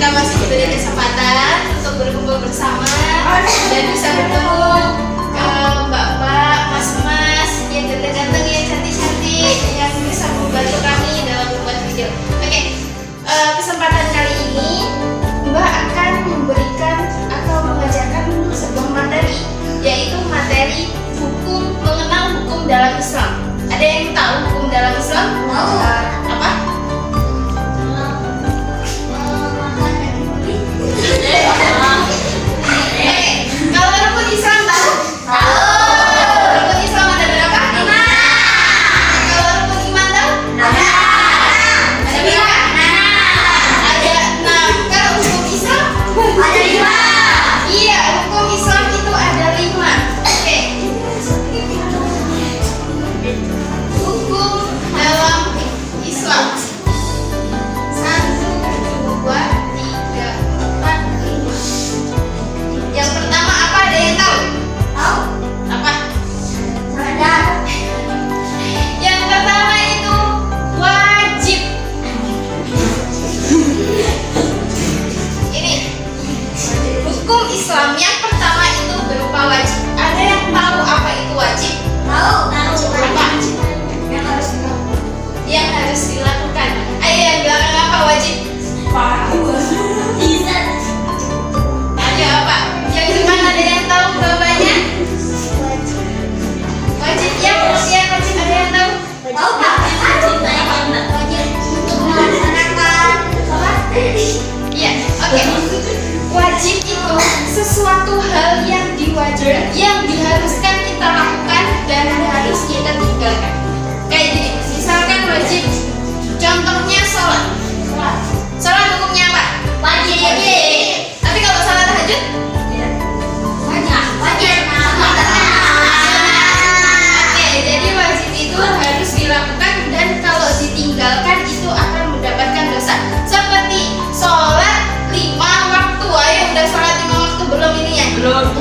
kita masih diberi kesempatan untuk berkumpul bersama dan bisa bertemu mbak-mbak, mas-mas yang ganteng-ganteng, yang cantik-cantik, yang bisa membantu kami dalam membuat video. Oke, kesempatan kali ini Mbak akan memberikan atau mengajarkan sebuah materi, yaitu materi mengenal hukum dalam Islam. Ada yang tahu hukum dalam Islam? Apa? Kalau rukun Islam tahu? Rukun Islam ada berapa? 5. Kalau rukun iman tahu? Ada berapa? Ada 6. Kalau hukum Islam? Ada 5. Iya, hukum Islam itu ada 5. Oke. Hukum dalam Islam. 1, 2, 3, 4, 5. Yang pertama apa, ada yang tahu? Tahu. Apa? Yang pertama itu wajib. Ini hukum Islam yang pertama itu berupa wajib. Ada yang tahu apa itu wajib? Tahu. Apa? Yang harus dilakukan. Ayo, yang belakang apa wajib? Ayo apa? Yang depan ada yang tahu jawabannya? Wajib ya, wajib ada yang tahu? Tahu Pak? Wajib untuk melaksanakan sholat. Iya, oke. Wajib itu sesuatu hal yang diwajibkan, yang diharuskan kita lakukan dan harus kita tinggalkan. Kayak gini, misalkan wajib, contohnya sholat. Sholat hukumnya apa? Wajib. Tapi kalau sholat tahajud? Wajib. Oke, jadi wajib itu harus dilakukan dan kalau ditinggalkan itu akan mendapatkan dosa. Seperti sholat 5 waktu. Ayo, udah sholat 5 waktu belum ini ya? Belum.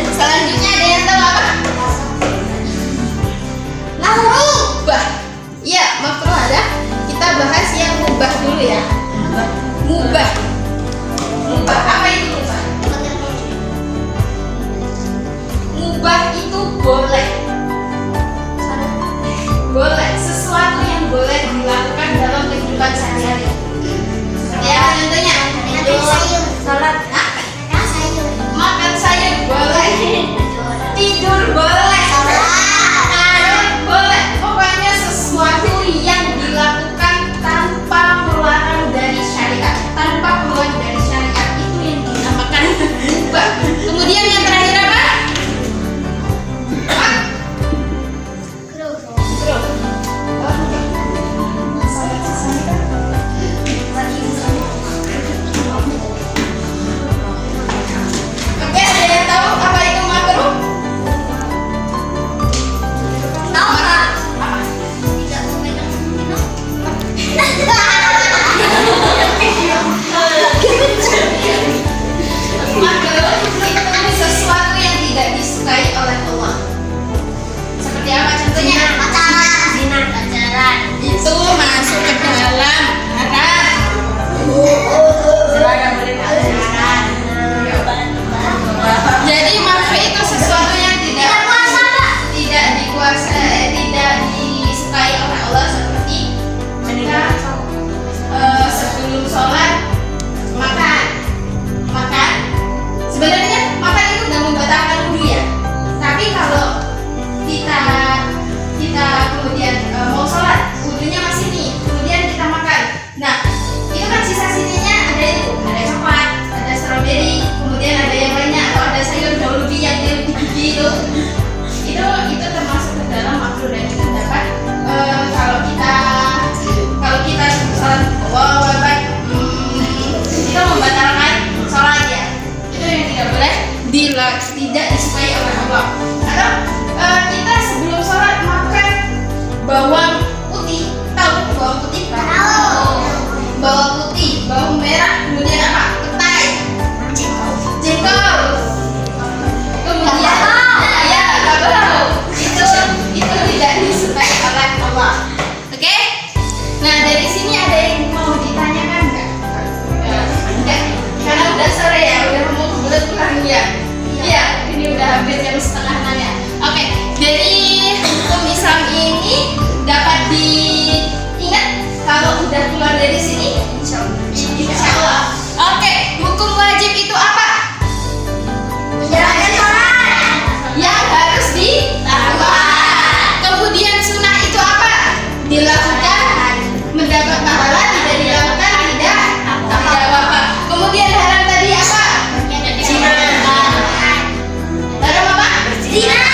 Selanjutnya ada yang tahu apa? Mubah. Iya, makruh ada. Kita bahas yang mubah dulu ya. Mubah. Mubah apa itu mubah? Mubah itu boleh. Boleh, sesuatu yang boleh dilakukan dalam kehidupan sehari-hari. Seperti apa contohnya? Salat, makan sayur boleh, tidur boleh, boleh. Pokoknya sesuatu yang dilakukan tanpa melarang dari syariat, tanpa keluar dari syariat, itu yang dinamakan mubah. Kemudian yang terakhir apa? Oke, ada yang tahu apa itu makruh? Makruh itu sesuatu yang tidak disukai oleh Allah. Seperti apa contohnya? Pacaran. Itu masuk ke dalam haram. Jadi makruh itu sesuatu yang tidak dikuasai, tidak disukai oleh Allah, seperti kita sebelum sholat makan. Sebenarnya makan itu nggak membatalkan wudhu ya. Tapi kalau kita kemudian mau sholat, wudhunya masih nih, kemudian kita makan. Nah, itu kan sisa sininya ada coklat, ada stroberi, kemudian ada yang lainnya, atau ada sayur daun ubi yang di gigi itu termasuk ke dalam makruh, dan itu dapat kalau kita sholat itu membatalkan sholat ya. Itu yang tidak boleh tidak disukai oleh Allah. Atau kita sebelum sholat makan bawang putih, tahu bawang putih? Bawang putih, bawang merah, kemudian apa? Petai, jengkol, kemudian ya kabel. Itu tidak disukai oleh Allah. Oke? Nah, dari sini ada yang mau ditanyakan nggak? Enggak, karena udah sore ya, udah mau pulang ya. Iya, ini udah hampir jam 5:30 ya. Oke, jadi hukum Islam ini dapat diingat kalau udah keluar dari sini. Insya Allah. Oke, hukum wajib itu apa? Menjalankan sholat. Yang harus dilakukan. Kemudian sunnah itu apa? Dilakukan, mendapat pahala. Tidak dilakukan, tidak apa-apa. Kemudian haram tadi apa? Haram apa? Zina.